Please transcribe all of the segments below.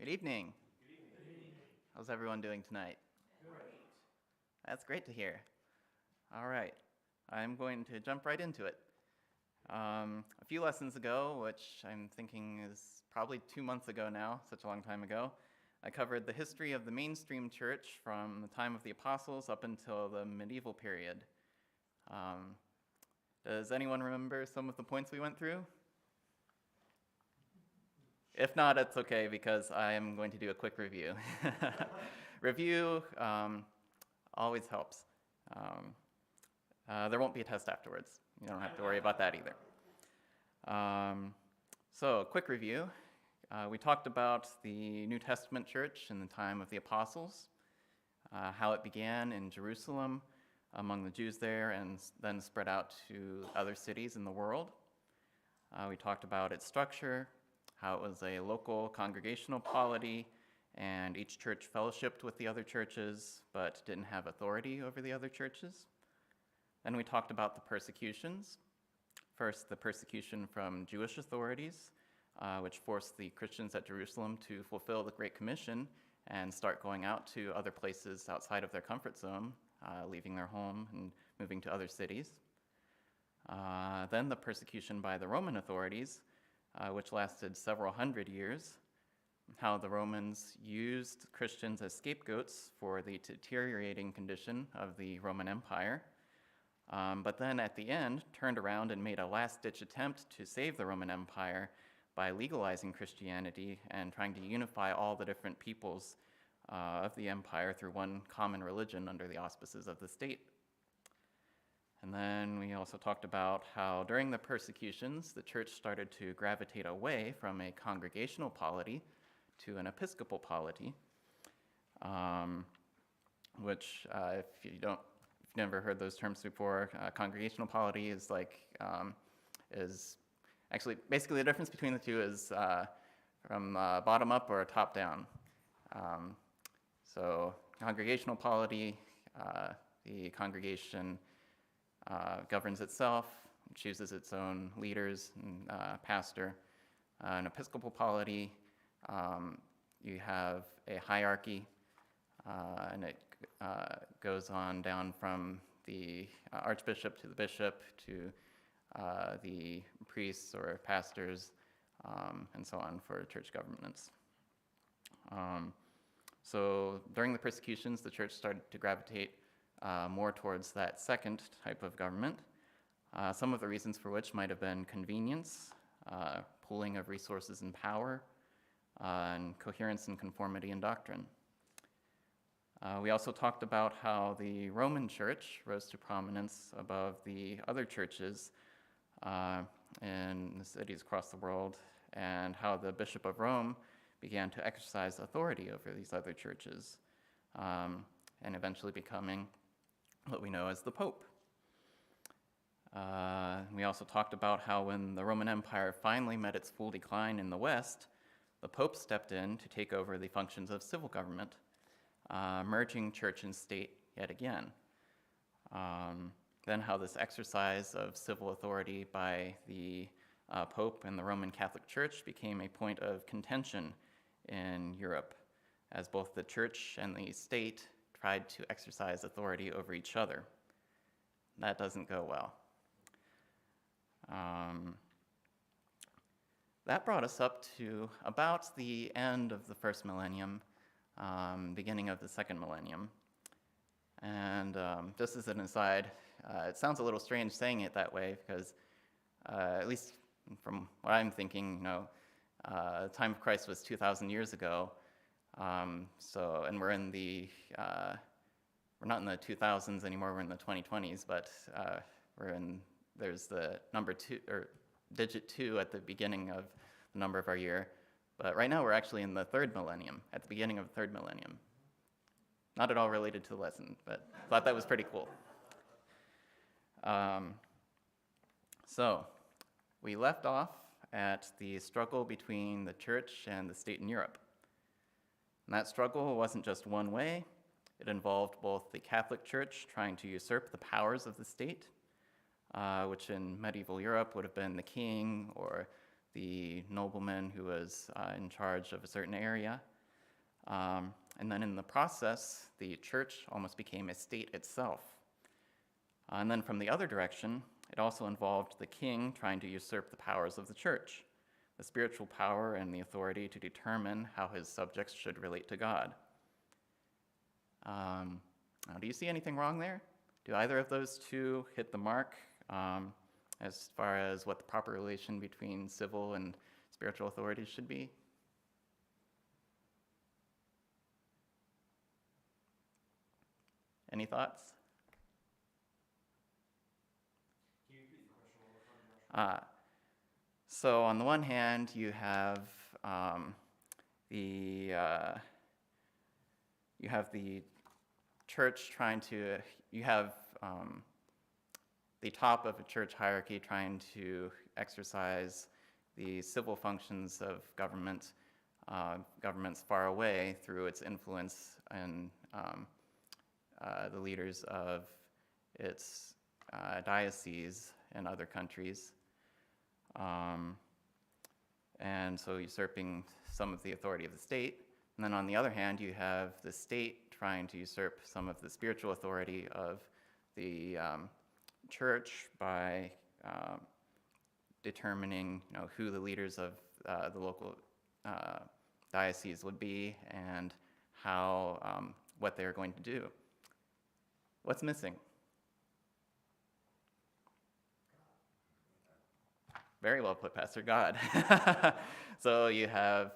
Good evening. How's everyone doing tonight? Great. That's great to hear. All right, I'm going to jump right into it. A few lessons ago, which I'm thinking is probably 2 months ago now, such a long time ago, I covered the history of the mainstream church from the time of the apostles up until the medieval period. Does anyone remember some of the points we went through? If not, it's okay because I am going to do a quick review. Review always helps. There won't be a test afterwards. You don't have to worry about that either. So, quick review. We talked about the New Testament church in the time of the apostles, how it began in Jerusalem among the Jews there and then spread out to other cities in the world. We talked about its structure, how it was a local congregational polity, and each church fellowshipped with the other churches, but didn't have authority over the other churches. Then we talked about the persecutions. First, the persecution from Jewish authorities, which forced the Christians at Jerusalem to fulfill the Great Commission and start going out to other places outside of their comfort zone, leaving their home and moving to other cities. Then the persecution by the Roman authorities, which lasted several hundred years, how the Romans used Christians as scapegoats for the deteriorating condition of the Roman Empire, but then at the end turned around and made a last-ditch attempt to save the Roman Empire by legalizing Christianity and trying to unify all the different peoples of the empire through one common religion under the auspices of the state. And then we also talked about how during the persecutions, the church started to gravitate away from a congregational polity to an episcopal polity, which, if you've never heard those terms before, congregational polity is actually basically the difference between the two is from bottom up or top down. So congregational polity, the congregation governs itself, chooses its own leaders and pastor. An episcopal polity, you have a hierarchy, and it goes on down from the archbishop to the bishop to the priests or pastors, and so on for church governance. So during the persecutions, the church started to gravitate more towards that second type of government. Some of the reasons for which might have been convenience, pooling of resources and power, and coherence and conformity in doctrine. We also talked about how the Roman Church rose to prominence above the other churches in the cities across the world, and how the Bishop of Rome began to exercise authority over these other churches, and eventually becoming what we know as the Pope. We also talked about how when the Roman Empire finally met its full decline in the West, the Pope stepped in to take over the functions of civil government, merging church and state yet again. Then how this exercise of civil authority by the Pope and the Roman Catholic Church became a point of contention in Europe, as both the church and the state tried to exercise authority over each other. That doesn't go well. That brought us up to about the end of the first millennium, beginning of the second millennium. And just as an aside, it sounds a little strange saying it that way because, at least from what I'm thinking, the time of Christ was 2,000 years ago. And we're in we're not in the 2000s anymore, we're in the 2020s, but there's the number 2, or digit 2 at the beginning of the number of our year. But right now we're actually in the third millennium, at the beginning of the third millennium. Not at all related to the lesson, but thought that was pretty cool. So we left off at the struggle between the church and the state in Europe. And that struggle wasn't just one way. It involved both the Catholic Church trying to usurp the powers of the state, which in medieval Europe would have been the king or the nobleman who was in charge of a certain area. And then in the process, the church almost became a state itself. And then from the other direction, it also involved the king trying to usurp the powers of the church, the spiritual power and the authority to determine how his subjects should relate to God. Now, do you see anything wrong there? Do either of those two hit the mark as far as what the proper relation between civil and spiritual authorities should be? Any thoughts? Can you repeat the question one more time, Josh? So on the one hand, you have the church trying to, you have the top of a church hierarchy trying to exercise the civil functions of government, governments far away through its influence and the leaders of its diocese and other countries. And so usurping some of the authority of the state. And then on the other hand, you have the state trying to usurp some of the spiritual authority of the church by determining, who the leaders of the local diocese would be and how what they're going to do. What's missing? Very well put, Pastor. God. So you have,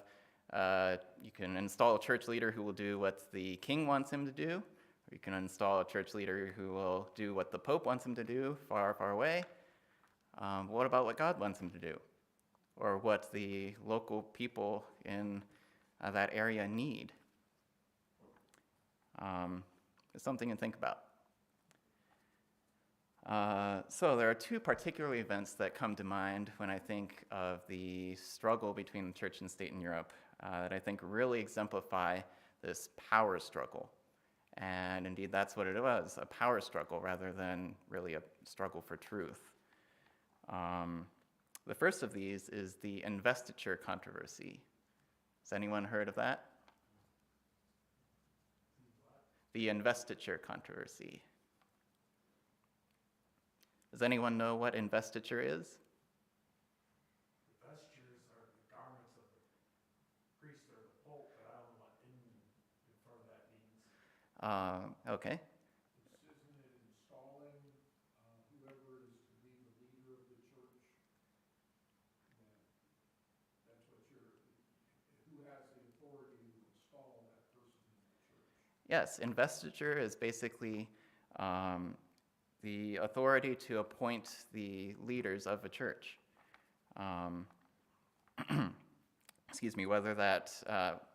you can install a church leader who will do what the king wants him to do, or you can install a church leader who will do what the Pope wants him to do, far, far away. What about what God wants him to do? Or what the local people in that area need? It's something to think about. So there are two particular events that come to mind when I think of the struggle between the church and state in Europe that I think really exemplify this power struggle. And indeed, that's what it was, a power struggle rather than really a struggle for truth. The first of these is the Investiture controversy. Has anyone heard of that? The Investiture controversy. Does anyone know what investiture is? Investitures are the garments of the priest or the pope, but I don't know what in front of that means. Okay. Isn't it installing whoever is to be the leader of the church? That's what who has the authority to install that person in the church? Yes, investiture is basically the authority to appoint the leaders of a church. Excuse me, whether that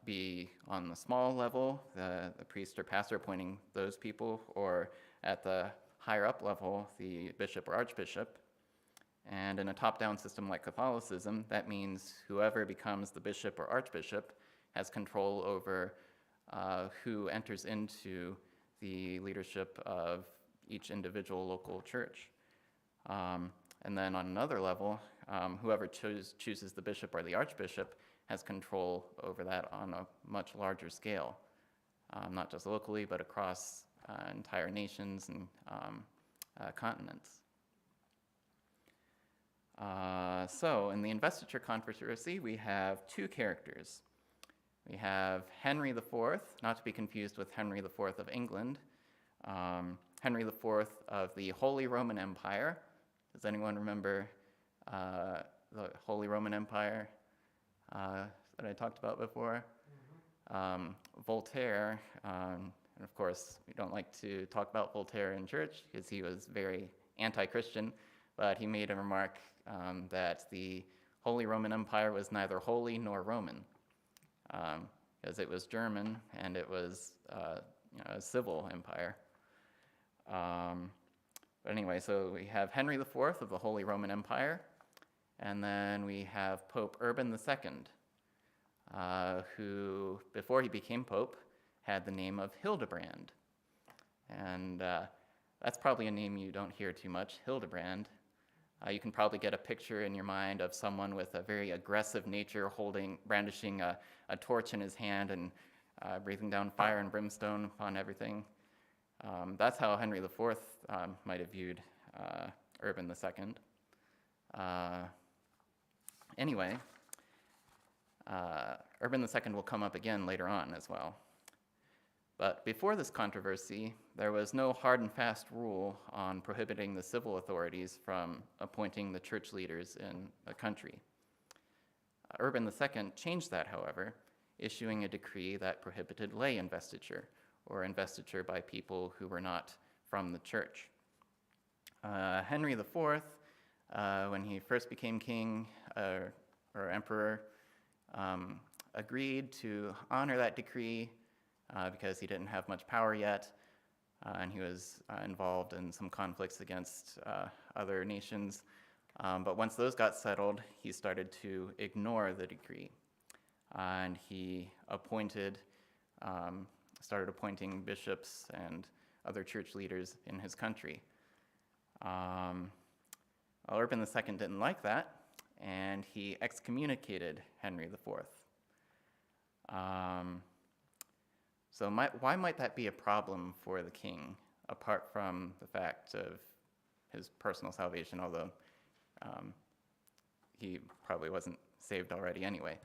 be on the small level, the priest or pastor appointing those people, or at the higher up level, the bishop or archbishop. And in a top-down system like Catholicism, that means whoever becomes the bishop or archbishop has control over who enters into the leadership of each individual local church. And then on another level, whoever chooses the bishop or the archbishop has control over that on a much larger scale, not just locally, but across entire nations and continents. So in the investiture controversy, we have two characters. We have Henry IV, not to be confused with Henry IV of England, Henry IV of the Holy Roman Empire. Does anyone remember the Holy Roman Empire that I talked about before? Mm-hmm. Voltaire, and of course we don't like to talk about Voltaire in church because he was very anti-Christian, but he made a remark that the Holy Roman Empire was neither holy nor Roman, because it was German and it was a civil empire. But anyway, so we have Henry IV of the Holy Roman Empire, and then we have Pope Urban II, who, before he became Pope, had the name of Hildebrand. And that's probably a name you don't hear too much, Hildebrand. You can probably get a picture in your mind of someone with a very aggressive nature brandishing a torch in his hand and breathing down fire and brimstone upon everything. That's how Henry IV might have viewed Urban II. Anyway, Urban II will come up again later on as well. But before this controversy, there was no hard and fast rule on prohibiting the civil authorities from appointing the church leaders in a country. Urban II changed that, however, issuing a decree that prohibited lay investiture, or investiture by people who were not from the church. Henry IV, when he first became king or emperor, agreed to honor that decree because he didn't have much power yet, and he was involved in some conflicts against other nations. But once those got settled, he started to ignore the decree, and he started appointing bishops and other church leaders in his country. Urban II didn't like that, and he excommunicated Henry IV. So why might that be a problem for the king, apart from the fact of his personal salvation, although he probably wasn't saved already anyway.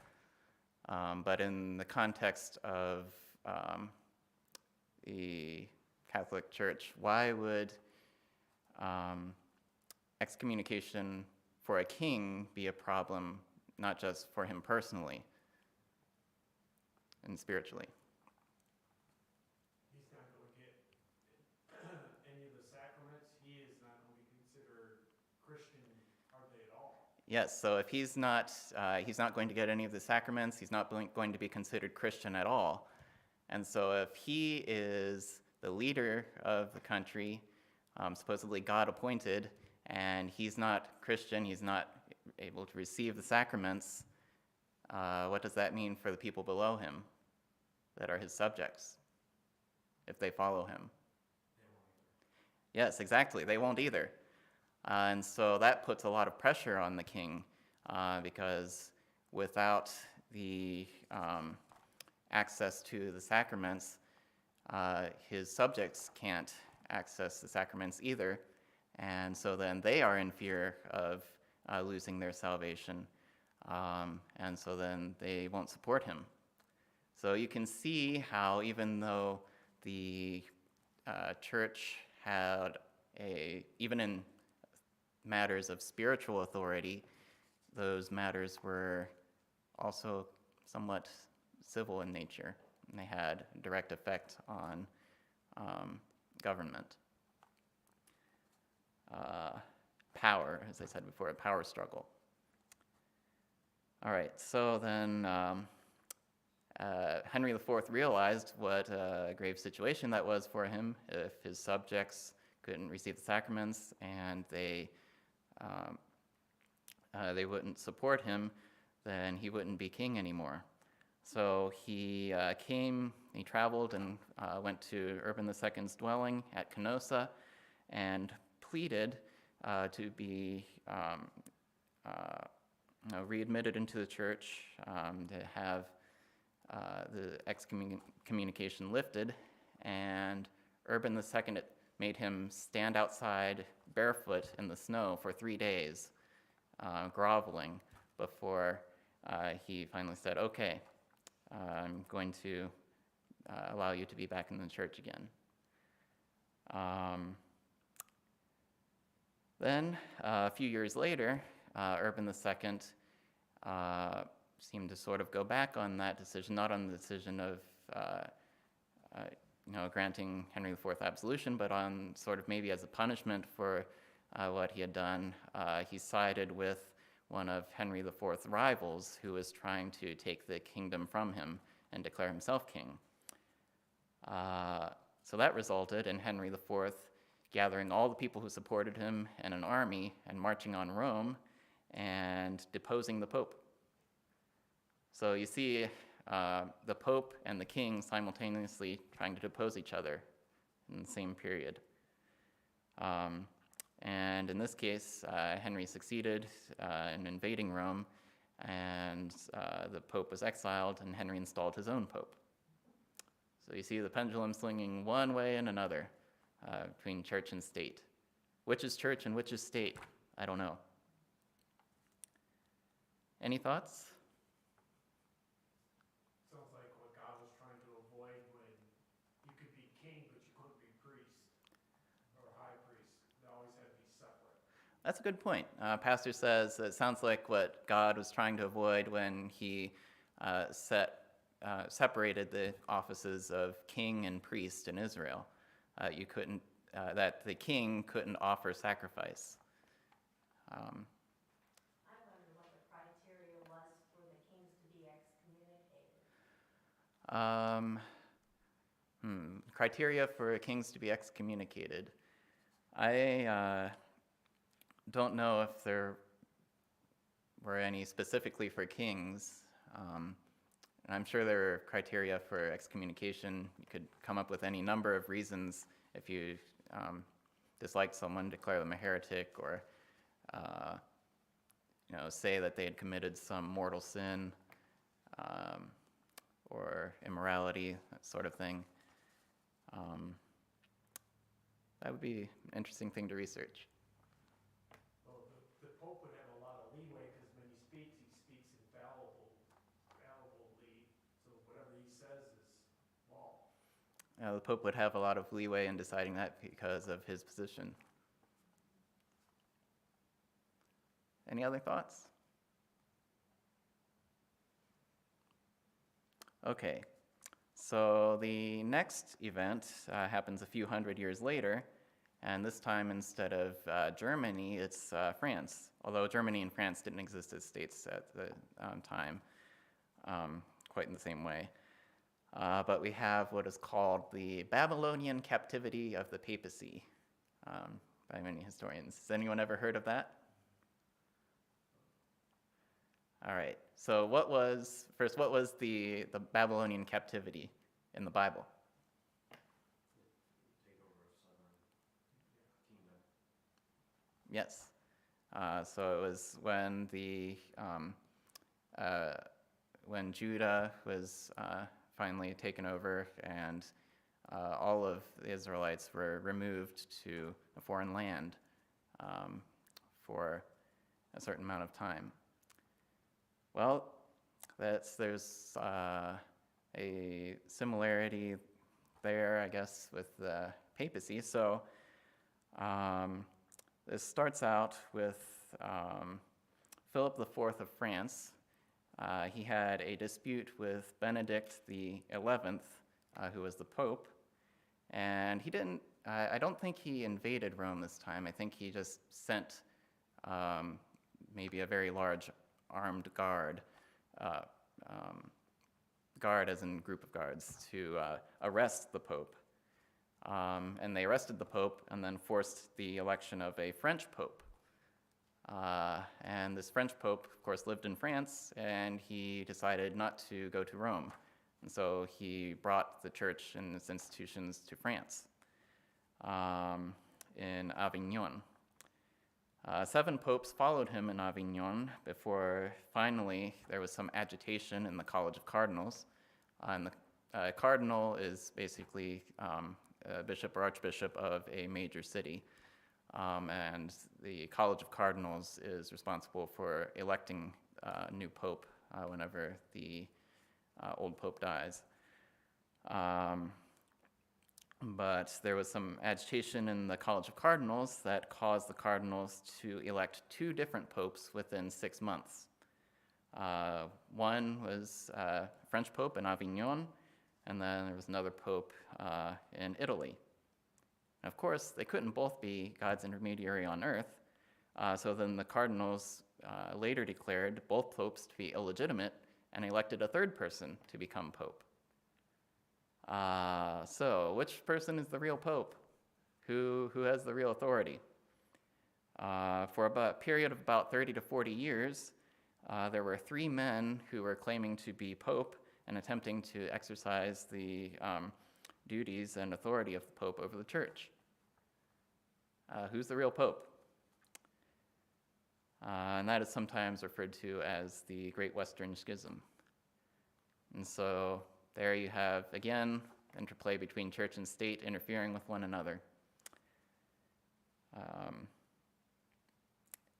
But in the context of the Catholic Church, why would excommunication for a king be a problem, not just for him personally and spiritually? He's not going to get any of the sacraments. He is not going to be considered Christian hardly at all. Yes, so if he's not going to get any of the sacraments, he's not going to be considered Christian at all. And so if he is the leader of the country, supposedly God appointed, and he's not Christian, he's not able to receive the sacraments, what does that mean for the people below him that are his subjects, if they follow him? Yes, exactly, they won't either. And so that puts a lot of pressure on the king, because without the access to the sacraments, his subjects can't access the sacraments either, and so then they are in fear of losing their salvation, and so then they won't support him. So you can see how even though the church had even in matters of spiritual authority, those matters were also somewhat civil in nature, and they had direct effect on government. Power, as I said before, a power struggle. All right, so then Henry IV realized what a grave situation that was for him if his subjects couldn't receive the sacraments and they wouldn't support him, then he wouldn't be king anymore. So he traveled and went to Urban II's dwelling at Canossa and pleaded to be readmitted into the church, to have the excommunication lifted, and Urban II made him stand outside barefoot in the snow for 3 days, groveling, before he finally said, okay, I'm going to allow you to be back in the church again. Then, a few years later, Urban II seemed to sort of go back on that decision, not on the decision of granting Henry IV absolution, but on sort of maybe as a punishment for what he had done. He sided with one of Henry IV's rivals who was trying to take the kingdom from him and declare himself king. So that resulted in Henry IV gathering all the people who supported him in an army and marching on Rome and deposing the Pope. So you see the Pope and the king simultaneously trying to depose each other in the same period. And in this case, Henry succeeded in invading Rome, and the Pope was exiled, and Henry installed his own Pope. So you see the pendulum swinging one way and another between church and state. Which is church and which is state? I don't know. Any thoughts? Sounds like what God was trying to avoid when you could be king, but you couldn't be priest or high priest. They always had to be separate. That's a good point. Pastor says it sounds like what God was trying to avoid when he separated the offices of king and priest in Israel. That the king couldn't offer sacrifice. I wondered what the criteria was for the kings to be excommunicated. Criteria for kings to be excommunicated. I don't know if there were any specifically for kings. And I'm sure there are criteria for excommunication. You could come up with any number of reasons if you disliked someone, declare them a heretic, or say that they had committed some mortal sin or immorality, that sort of thing. That would be an interesting thing to research. Well, the Pope would have a lot of leeway because when he speaks infallibly. So whatever he says is law. The Pope would have a lot of leeway in deciding that because of his position. Any other thoughts? Okay, so the next event happens a few hundred years later, and this time instead of Germany, it's France, although Germany and France didn't exist as states at the time quite in the same way. But we have what is called the Babylonian captivity of the papacy by many historians. Has anyone ever heard of that? All right, so what was the Babylonian captivity in the Bible? Takeover of southern kingdom. Yes. So it was when Judah was finally taken over, and all of the Israelites were removed to a foreign land for a certain amount of time. Well, there's a similarity there, I guess, with the papacy. So this starts out with Philip IV of France. He had a dispute with Benedict XI, who was the Pope, and I don't think he invaded Rome this time. I think he just sent maybe a very large armed guard as in group of guards, to arrest the Pope. And they arrested the Pope and then forced the election of a French Pope. And this French Pope, of course, lived in France, and he decided not to go to Rome. And so he brought the church and its institutions to France in Avignon. 7 popes followed him in Avignon before finally there was some agitation in the College of Cardinals. And the cardinal is basically a bishop or archbishop of a major city. And the College of Cardinals is responsible for electing a new pope whenever the old pope dies. But there was some agitation in the College of Cardinals that caused the cardinals to elect 2 different popes within 6 months. One was a French pope in Avignon, and then there was another pope in Italy. And of course, they couldn't both be God's intermediary on earth, so then the cardinals later declared both popes to be illegitimate and elected a 3rd person to become pope. So which person is the real pope? Who has the real authority? For a period of about 30 to 40 years, there were 3 men who were claiming to be pope and attempting to exercise the duties and authority of the pope over the church. Who's the real pope? And that is sometimes referred to as the Great Western Schism. And so there you have, again, interplay between church and state interfering with one another.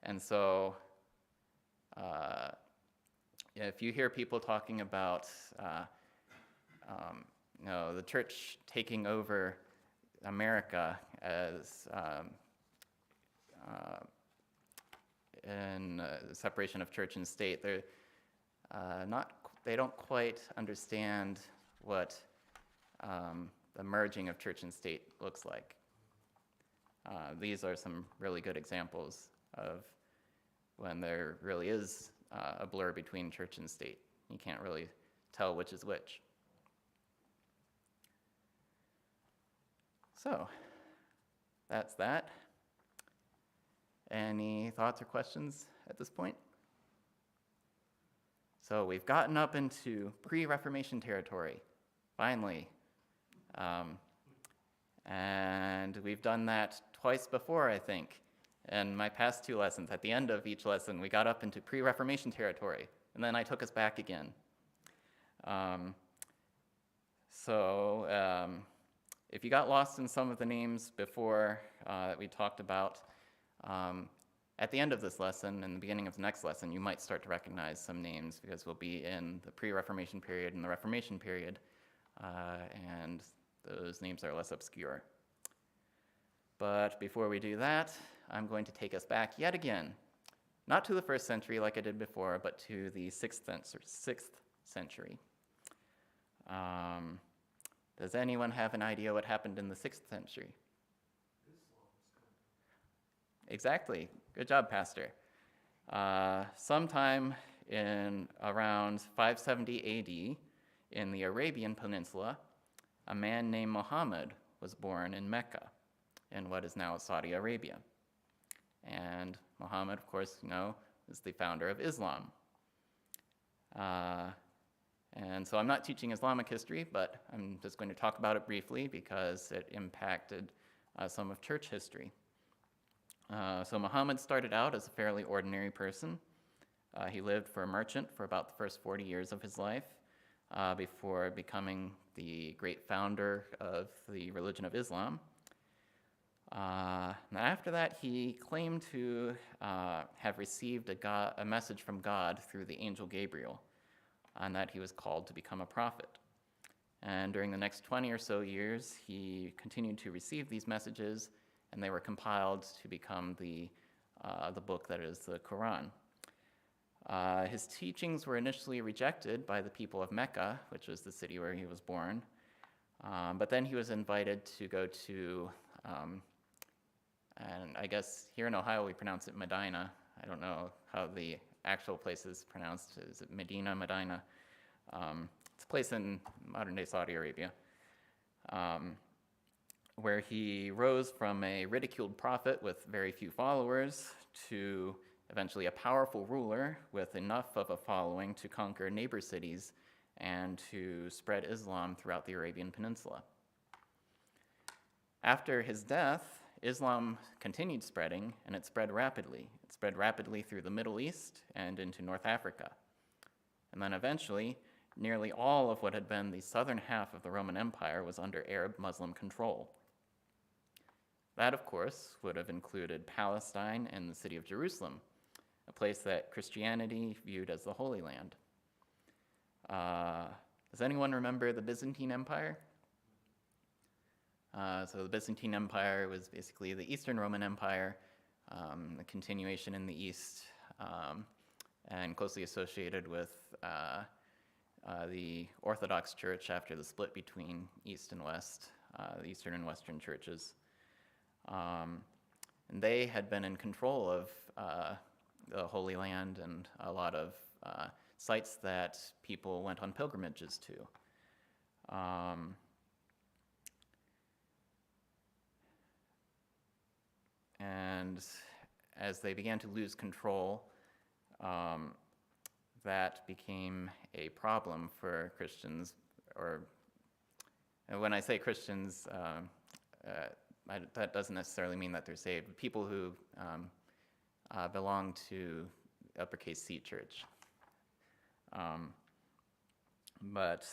And so if you hear people talking about the church taking over America as in separation of church and state, they don't quite understand what the merging of church and state looks like. These are some really good examples of when there really is a blur between church and state. You can't really tell which is which. So, that's that. Any thoughts or questions at this point? So we've gotten up into pre-Reformation territory, finally. And we've done that twice before, I think. In my past 2 lessons, at the end of each lesson, we got up into pre-Reformation territory, and then I took us back again. If you got lost in some of the names before that we talked about, at the end of this lesson and the beginning of the next lesson, you might start to recognize some names because we'll be in the pre-Reformation period and the Reformation period, and those names are less obscure. But before we do that, I'm going to take us back yet again, not to the 1st century like I did before, but to the 6th century. Does anyone have an idea what happened in the 6th century? Exactly. Good job, Pastor. Sometime in around 570 AD, in the Arabian Peninsula, a man named Muhammad was born in Mecca, in what is now Saudi Arabia. And Muhammad, of course, is the founder of Islam. And so I'm not teaching Islamic history, but I'm just going to talk about it briefly because it impacted some of church history. So Muhammad started out as a fairly ordinary person. He lived for a merchant for about the first 40 years of his life before becoming the great founder of the religion of Islam. After that, he claimed to have received a message from God through the angel Gabriel, and that he was called to become a prophet. And during the next 20 or so years, he continued to receive these messages, and they were compiled to become the book that is the Quran. His teachings were initially rejected by the people of Mecca, which was the city where he was born, but then he was invited to go to, and I guess here in Ohio we pronounce it Medina. I don't know how the actual place is pronounced. Is it Medina, Medina? It's a place in modern-day Saudi Arabia, where he rose from a ridiculed prophet with very few followers to eventually a powerful ruler with enough of a following to conquer neighbor cities and to spread Islam throughout the Arabian Peninsula. After his death, Islam continued spreading, and it spread rapidly. It spread rapidly through the Middle East and into North Africa. And then eventually, nearly all of what had been the southern half of the Roman Empire was under Arab Muslim control. That, of course, would have included Palestine and the city of Jerusalem, a place that Christianity viewed as the Holy Land. Does anyone remember the Byzantine Empire? So the Byzantine Empire was basically the Eastern Roman Empire, the continuation in the East, and closely associated with the Orthodox Church after the split between East and West, the Eastern and Western churches. And they had been in control of the Holy Land and a lot of sites that people went on pilgrimages to. And as they began to lose control, that became a problem for Christians, or when I say Christians, that doesn't necessarily mean that they're saved. People who belonged to uppercase C church. But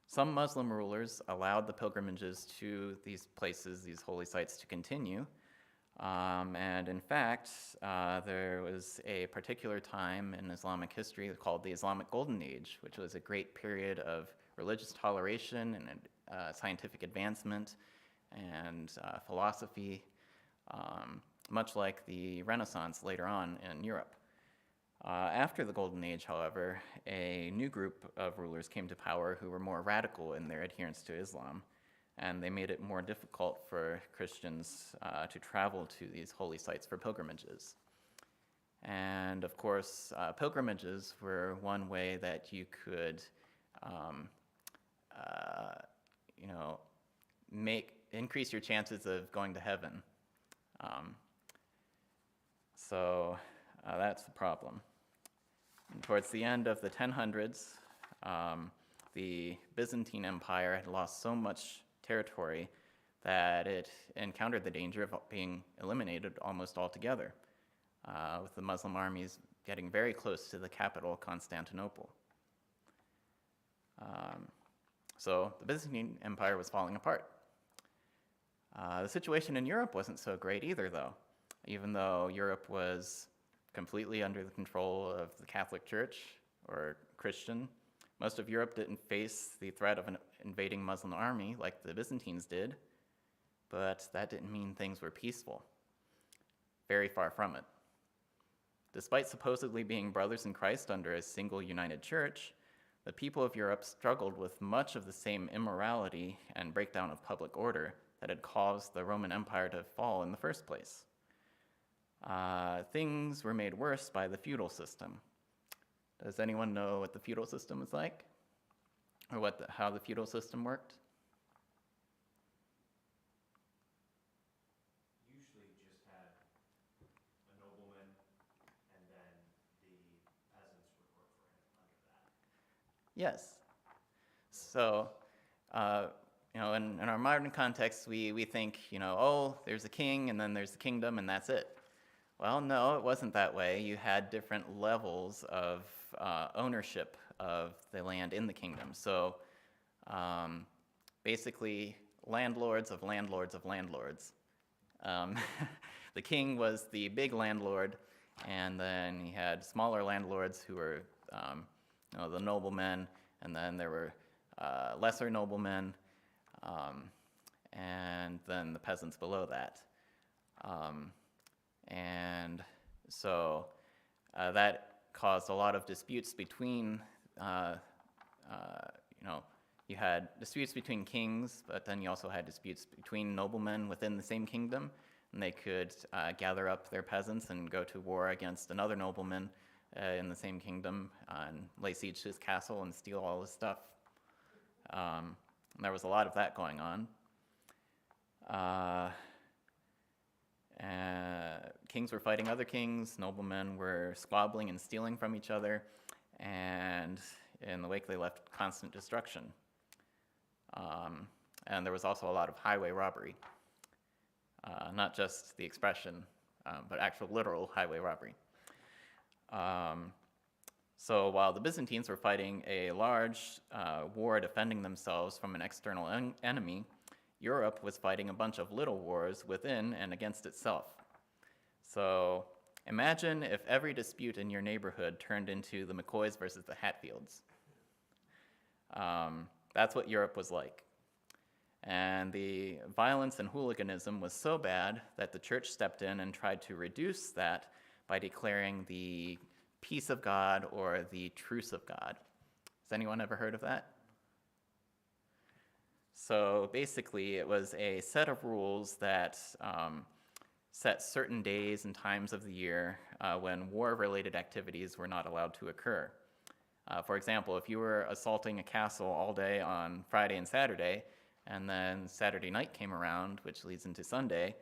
some Muslim rulers allowed the pilgrimages to these places, these holy sites, to continue. And in fact, there was a particular time in Islamic history called the Islamic Golden Age, which was a great period of religious toleration and scientific advancement and philosophy, much like the Renaissance later on in Europe. After the Golden Age, however, a new group of rulers came to power who were more radical in their adherence to Islam, and they made it more difficult for Christians to travel to these holy sites for pilgrimages. And of course, pilgrimages were one way that you could, increase your chances of going to heaven. So that's the problem. And towards the end of the 1000s, the Byzantine Empire had lost so much territory that it encountered the danger of being eliminated almost altogether, with the Muslim armies getting very close to the capital, Constantinople. So the Byzantine Empire was falling apart. The situation in Europe wasn't so great either, though. Even though Europe was completely under the control of the Catholic Church or Christian, most of Europe didn't face the threat of an invading Muslim army like the Byzantines did, but that didn't mean things were peaceful. Very far from it. Despite supposedly being brothers in Christ under a single united church, the people of Europe struggled with much of the same immorality and breakdown of public order that had caused the Roman Empire to fall in the first place. Things were made worse by the feudal system. Does anyone know what the feudal system was like? Or how the feudal system worked? Usually just had a nobleman, and then the peasants would work for him under that. Yes. So, in our modern context, we think, there's a king, and then there's the kingdom, and that's it. Well, no, it wasn't that way. You had different levels of ownership of the land in the kingdom. So basically, landlords of landlords of landlords. The king was the big landlord, and then he had smaller landlords who were the noblemen, and then there were lesser noblemen, and then the peasants below that. And so that caused a lot of disputes between, you had disputes between kings, but then you also had disputes between noblemen within the same kingdom, and they could gather up their peasants and go to war against another nobleman in the same kingdom and lay siege to his castle and steal all his stuff. And there was a lot of that going on. Kings were fighting other kings, noblemen were squabbling and stealing from each other, and in the wake they left constant destruction. And there was also a lot of highway robbery, not just the expression, but actual literal highway robbery. So while the Byzantines were fighting a large war defending themselves from an external enemy, Europe was fighting a bunch of little wars within and against itself. So imagine if every dispute in your neighborhood turned into the McCoys versus the Hatfields. That's what Europe was like. And the violence and hooliganism was so bad that the church stepped in and tried to reduce that by declaring the peace of God or the truce of God. Has anyone ever heard of that? So basically, it was a set of rules that set certain days and times of the year when war-related activities were not allowed to occur. For example, if you were assaulting a castle all day on Friday and Saturday, and then Saturday night came around, which leads into Sunday,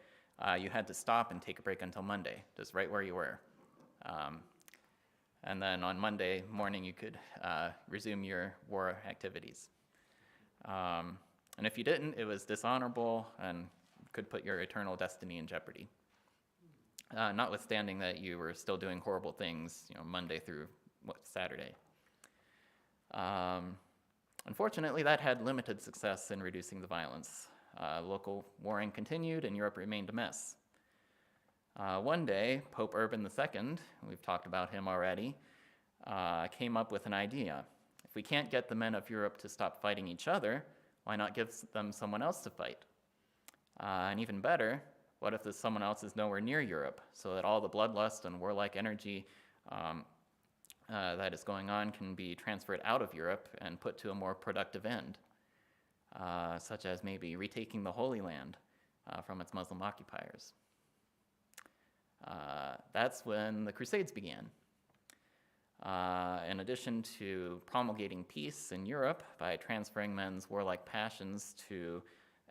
you had to stop and take a break until Monday, just right where you were. And then on Monday morning, you could resume your war activities. And if you didn't, it was dishonorable and could put your eternal destiny in jeopardy. notwithstanding that you were still doing horrible things, Monday through Saturday. Unfortunately, that had limited success in reducing the violence. Local warring continued, and Europe remained a mess. One day, Pope Urban II, we've talked about him already, came up with an idea. If we can't get the men of Europe to stop fighting each other, why not give them someone else to fight? And even better, what if this someone else is nowhere near Europe, so that all the bloodlust and warlike energy that is going on can be transferred out of Europe and put to a more productive end, such as maybe retaking the Holy Land from its Muslim occupiers. That's when the Crusades began. In addition to promulgating peace in Europe by transferring men's warlike passions to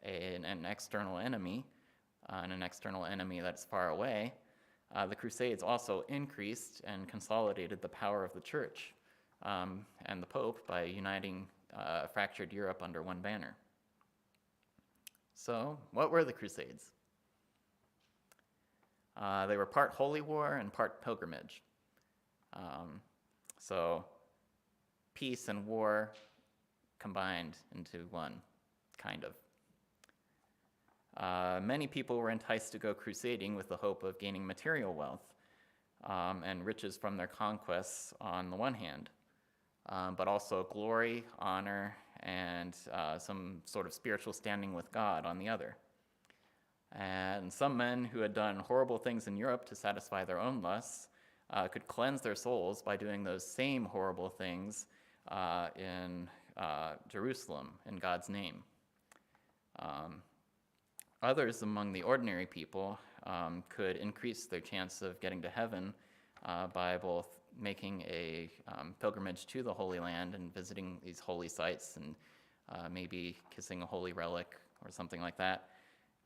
an external enemy, and an external enemy that's far away, the Crusades also increased and consolidated the power of the Church and the Pope by uniting fractured Europe under one banner. So, what were the Crusades? They were part holy war and part pilgrimage. So, peace and war combined into one, kind of. Many people were enticed to go crusading with the hope of gaining material wealth and riches from their conquests on the one hand, but also glory, honor, and some sort of spiritual standing with God on the other. And some men who had done horrible things in Europe to satisfy their own lusts could cleanse their souls by doing those same horrible things in Jerusalem in God's name. Others among the ordinary people could increase their chance of getting to heaven by both making a pilgrimage to the Holy Land and visiting these holy sites and maybe kissing a holy relic or something like that,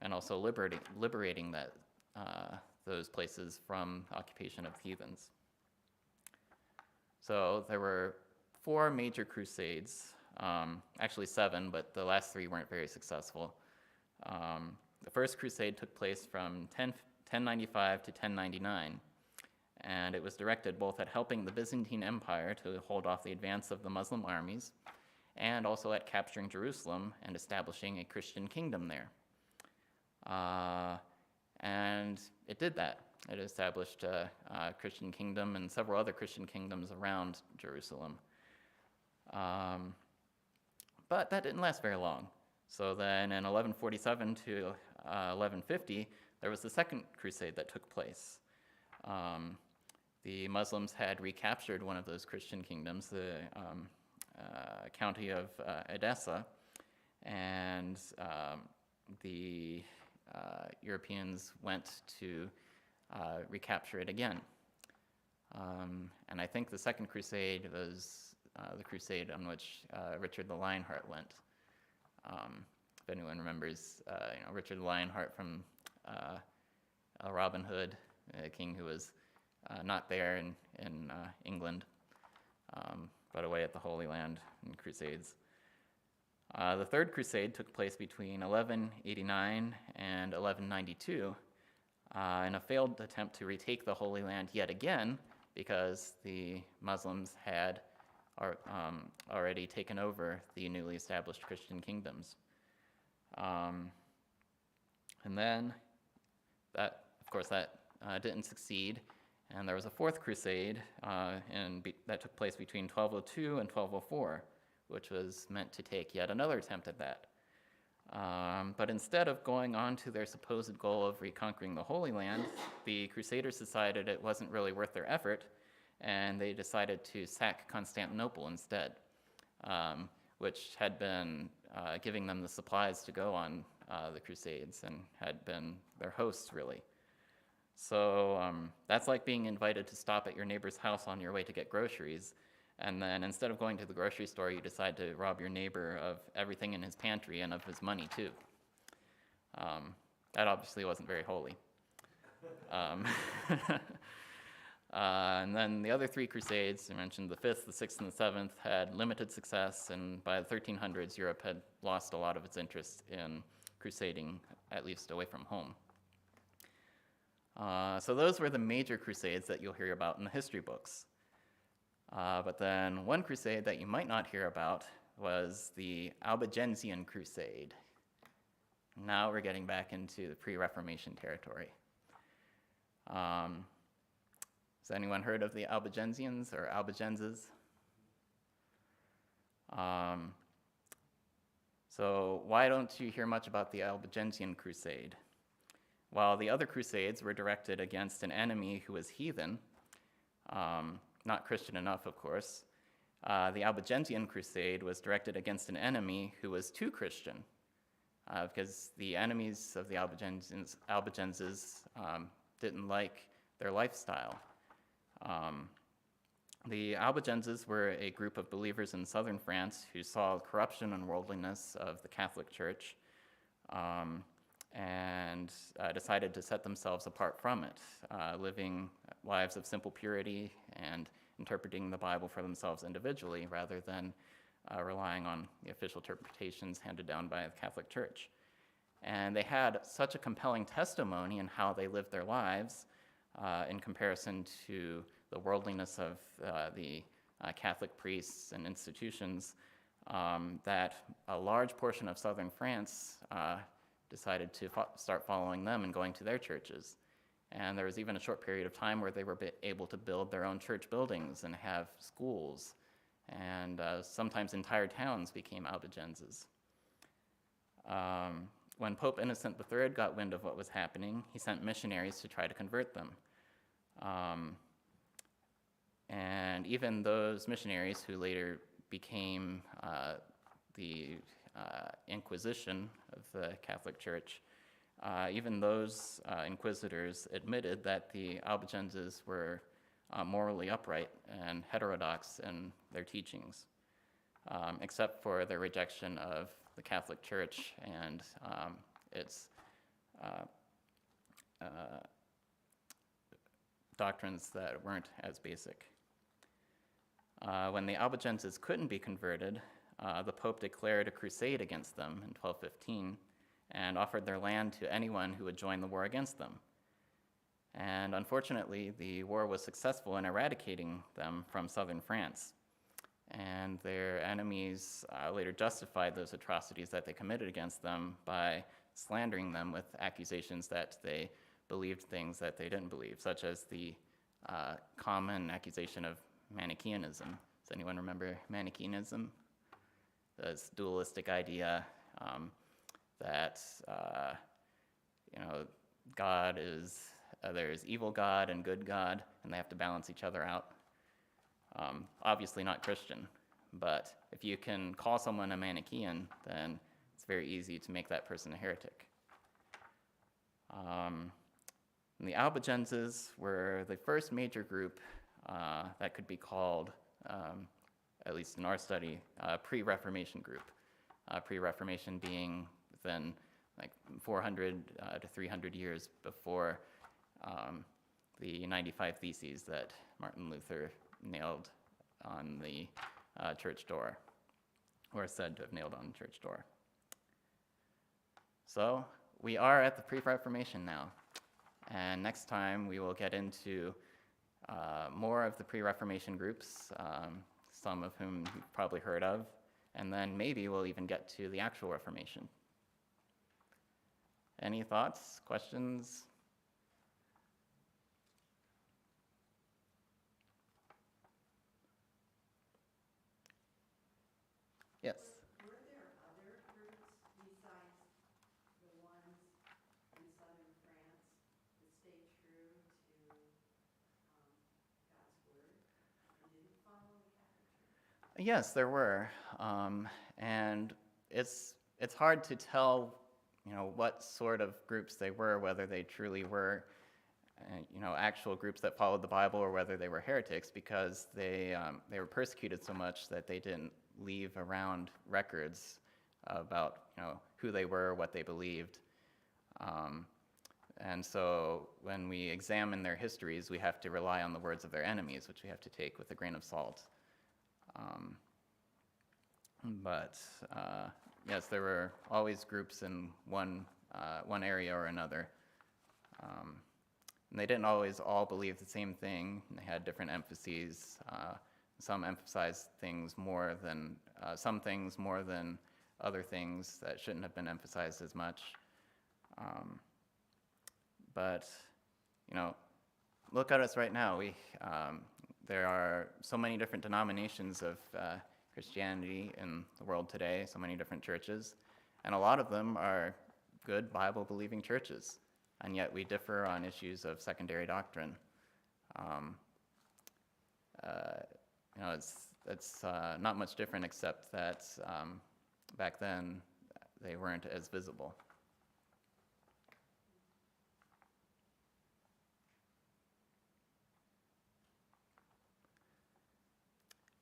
and also liberating those places from occupation of heathens. So there were 4 major crusades, actually 7, but the last 3 weren't very successful. The first crusade took place from 1095 to 1099, and it was directed both at helping the Byzantine Empire to hold off the advance of the Muslim armies, and also at capturing Jerusalem and establishing a Christian kingdom there. And it did that. It established a Christian kingdom and several other Christian kingdoms around Jerusalem. But that didn't last very long. So then in 1147 to 1150, there was the second crusade that took place. The Muslims had recaptured one of those Christian kingdoms, the county of Edessa, and the Europeans went to recapture it again. And I think the second crusade was the crusade on which Richard the Lionheart went. If anyone remembers, Richard the Lionheart from Robin Hood, a king who was not there in England, but away at the Holy Land in Crusades. The Third Crusade took place between 1189 and 1192 in a failed attempt to retake the Holy Land yet again because the Muslims had already taken over the newly established Christian kingdoms. And then, that didn't succeed, and there was a Fourth Crusade that took place between 1202 and 1204, which was meant to take yet another attempt at that. But instead of going on to their supposed goal of reconquering the Holy Land, the Crusaders decided it wasn't really worth their effort, and they decided to sack Constantinople instead, which had been giving them the supplies to go on the Crusades and had been their hosts, really. So that's like being invited to stop at your neighbor's house on your way to get groceries, and then instead of going to the grocery store, you decide to rob your neighbor of everything in his pantry and of his money, too. That obviously wasn't very holy. And then the other 3 crusades, I mentioned the 5th, the 6th, and the 7th, had limited success, and by the 1300s, Europe had lost a lot of its interest in crusading, at least away from home. So those were the major crusades that you'll hear about in the history books. But then one crusade that you might not hear about was the Albigensian Crusade. Now we're getting back into the pre-Reformation territory. Has anyone heard of the Albigensians or Albigenses? So why don't you hear much about the Albigensian Crusade? While the other crusades were directed against an enemy who was heathen, not Christian enough, of course, the Albigensian Crusade was directed against an enemy who was too Christian, because the enemies of the Albigenses didn't like their lifestyle. The Albigenses were a group of believers in southern France who saw corruption and worldliness of the Catholic Church, and decided to set themselves apart from it, living lives of simple purity and interpreting the Bible for themselves individually rather than relying on the official interpretations handed down by the Catholic Church. And they had such a compelling testimony in how they lived their lives in comparison to the worldliness of the Catholic priests and institutions that a large portion of southern France decided to start following them and going to their churches. And there was even a short period of time where they were able to build their own church buildings and have schools, and sometimes entire towns became Albigenses. When Pope Innocent III got wind of what was happening, he sent missionaries to try to convert them. And even those missionaries who later became the Inquisition of the Catholic Church, even those inquisitors admitted that the Albigenses were morally upright and heterodox in their teachings, except for their rejection of the Catholic Church and its doctrines that weren't as basic. When the Albigenses couldn't be converted, the Pope declared a crusade against them in 1215 and offered their land to anyone who would join the war against them. And unfortunately, the war was successful in eradicating them from southern France. And their enemies later justified those atrocities that they committed against them by slandering them with accusations that they believed things that they didn't believe, such as the common accusation of Manichaeanism. Does anyone remember Manichaeanism? This dualistic idea that God is there's evil God and good God, and they have to balance each other out. Obviously not Christian, but if you can call someone a Manichaean, then it's very easy to make that person a heretic. The Albigenses were the first major group that could be called, at least in our study, a pre-Reformation group. Pre-Reformation being within like 400 to 300 years before the 95 Theses that Martin Luther nailed on the church door, or said to have nailed on the church door. So we are at the pre-Reformation now, and next time we will get into more of the pre-Reformation groups, some of whom you've probably heard of, and then maybe we'll even get to the actual Reformation. Any thoughts, questions? Yes. Were there other groups besides the ones in southern France that stayed true to God's word and didn't follow the Catholic Church? Yes, there were, and it's hard to tell, what sort of groups they were, whether they truly were, actual groups that followed the Bible, or whether they were heretics, because they were persecuted so much that they didn't leave around records about, who they were, what they believed, and so when we examine their histories, we have to rely on the words of their enemies, which we have to take with a grain of salt. But yes, there were always groups in one area or another. And they didn't always all believe the same thing. They had different emphases. Some emphasized things more than, some things more than other things that shouldn't have been emphasized as much. But, you know, look at us right now. There are so many different denominations of Christianity in the world today, so many different churches, and a lot of them are good Bible-believing churches, and yet we differ on issues of secondary doctrine. You know, it's not much different except that back then they weren't as visible.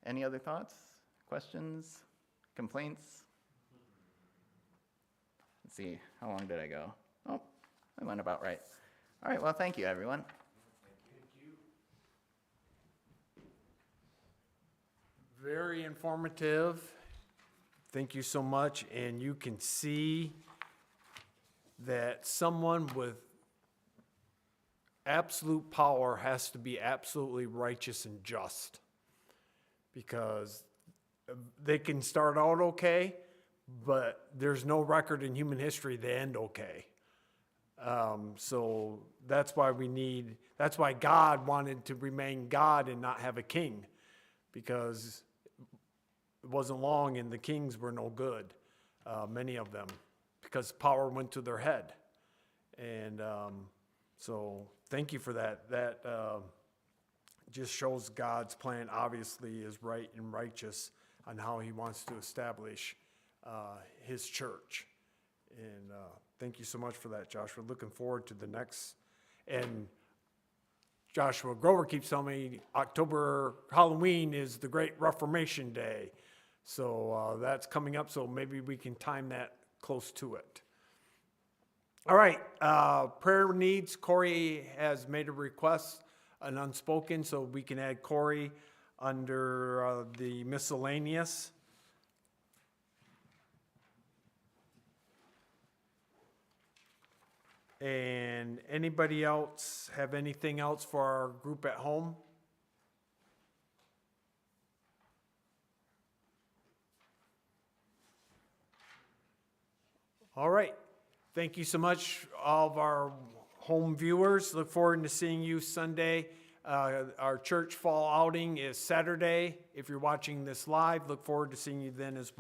Any other thoughts, questions, complaints? Let's see, how long did I go? Oh, I went about right. All right, well, thank you, everyone. Very informative. Thank you so much. And you can see that someone with absolute power has to be absolutely righteous and just, because they can start out okay, but there's no record in human history they end okay. So that's why God wanted to remain God and not have a king, because it wasn't long and the kings were no good, many of them, because power went to their head. And so thank you for that. That just shows God's plan obviously is right and righteous on how he wants to establish his church. And thank you so much for that, Joshua. Looking forward to the next. And Joshua Grover keeps telling me October Halloween is the Great Reformation Day. So that's coming up, so maybe we can time that close to it. All right, prayer needs. Corey has made a request, an unspoken, so we can add Corey under the miscellaneous. And anybody else have anything else for our group at home? All right. Thank you so much, all of our home viewers. Look forward to seeing you Sunday. Our church fall outing is Saturday. If you're watching this live, look forward to seeing you then as well.